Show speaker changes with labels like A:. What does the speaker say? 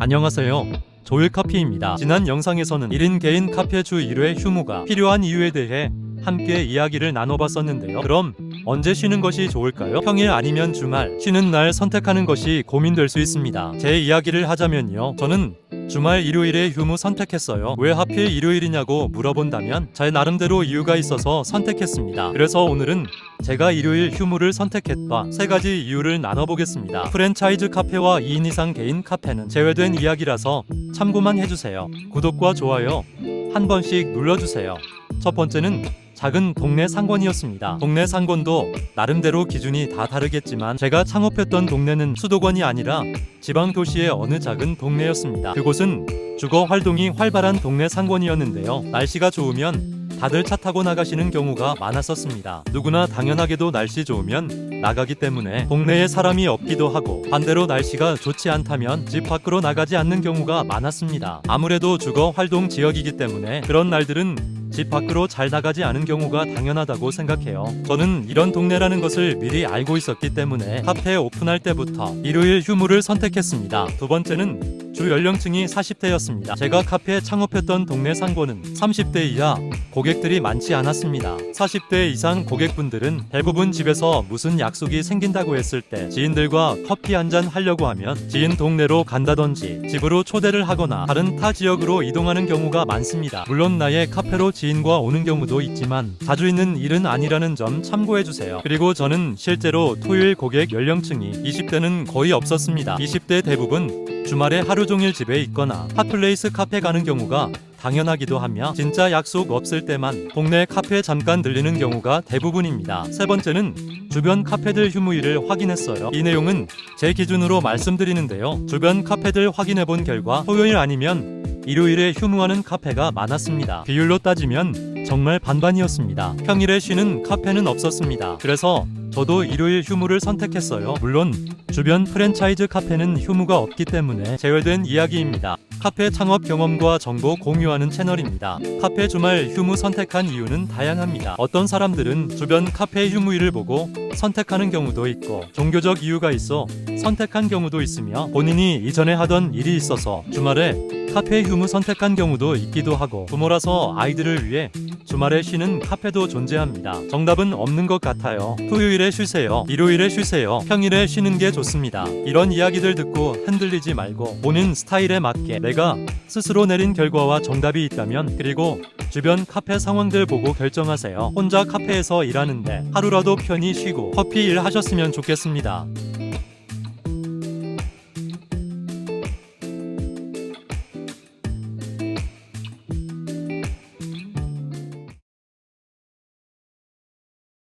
A: 안녕하세요. 조일카피입니다. 지난 영상에서는 1인 개인 카페 주 1회 휴무가 필요한 이유에 대해 함께 이야기를 나눠봤었는데요. 그럼 언제 쉬는 것이 좋을까요? 평일 아니면 주말, 쉬는 날 선택하는 것이 고민될 수 있습니다. 제 이야기를 하자면요. 저는 주말 일요일에 휴무 선택했어요. 왜 하필 일요일이냐고 물어본다면 제 나름대로 이유가 있어서 선택했습니다. 그래서 오늘은 제가 일요일 휴무를 선택했다 3가지 이유를 나눠보겠습니다. 프랜차이즈 카페와 2인 이상 개인 카페는 제외된 이야기라서 참고만 해주세요. 구독과 좋아요 한 번씩 눌러주세요. 첫 번째는 작은 동네 상권이었습니다. 동네 상권도 나름대로 기준이 다 다르겠지만 제가 창업했던 동네는 수도권이 아니라 지방 도시의 어느 작은 동네였습니다. 그곳은 주거 활동이 활발한 동네 상권이었는데요. 날씨가 좋으면 다들 차 타고 나가시는 경우가 많았었습니다. 누구나 당연하게도 날씨 좋으면 나가기 때문에 동네에 사람이 없기도 하고, 반대로 날씨가 좋지 않다면 집 밖으로 나가지 않는 경우가 많았습니다. 아무래도 주거 활동 지역이기 때문에 그런 날들은 집 밖으로 잘 나가지 않은 경우가 당연하다고 생각해요. 저는 이런 동네라는 것을 미리 알고 있었기 때문에 카페 오픈할 때부터 일요일 휴무를 선택했습니다. 두 번째는 주 연령층이 40대였습니다. 제가 카페 창업했던 동네 상권은 30대 이하 고객들이 많지 않았습니다. 40대 이상 고객분들은 대부분 집에서 무슨 약속이 생긴다고 했을 때 지인들과 커피 한잔 하려고 하면 지인 동네로 간다든지 집으로 초대를 하거나 다른 타 지역으로 이동하는 경우가 많습니다. 물론 나의 카페로 지인과 오는 경우도 있지만 자주 있는 일은 아니라는 점 참고해주세요. 그리고 저는 실제로 토요일 고객 연령층이 20대는 거의 없었습니다. 20대 대부분 주말에 하루 종일 집에 있거나 핫플레이스 카페 가는 경우가 당연하기도 하며 진짜 약속 없을 때만 동네 카페에 잠깐 들리는 경우가 대부분입니다. 세 번째는 주변 카페들 휴무일을 확인했어요. 이 내용은 제 기준으로 말씀드리는데요. 주변 카페들 확인해본 결과 토요일 아니면 일요일에 휴무하는 카페가 많았습니다. 비율로 따지면 정말 반반이었습니다. 평일에 쉬는 카페는 없었습니다. 그래서 저도 일요일 휴무를 선택했어요. 물론 주변 프랜차이즈 카페는 휴무가 없기 때문에 제외된 이야기입니다. 카페 창업 경험과 정보 공유하는 채널입니다. 카페 주말 휴무 선택한 이유는 다양합니다. 어떤 사람들은 주변 카페 휴무일을 보고 선택하는 경우도 있고, 종교적 이유가 있어 선택한 경우도 있으며, 본인이 이전에 하던 일이 있어서 주말에 카페 휴무 선택한 경우도 있기도 하고, 부모라서 아이들을 위해 주말에 쉬는 카페도 존재합니다. 정답은 없는 것 같아요. 토요일에 쉬세요. 일요일에 쉬세요. 평일에 쉬는 게 좋습니다. 이런 이야기들 듣고 흔들리지 말고 본인 스타일에 맞게 내가 스스로 내린 결과와 정답이 있다면, 그리고 주변 카페 상황들 보고 결정하세요. 혼자 카페에서 일하는데 하루라도 편히 쉬고 커피 일 하셨으면 좋겠습니다.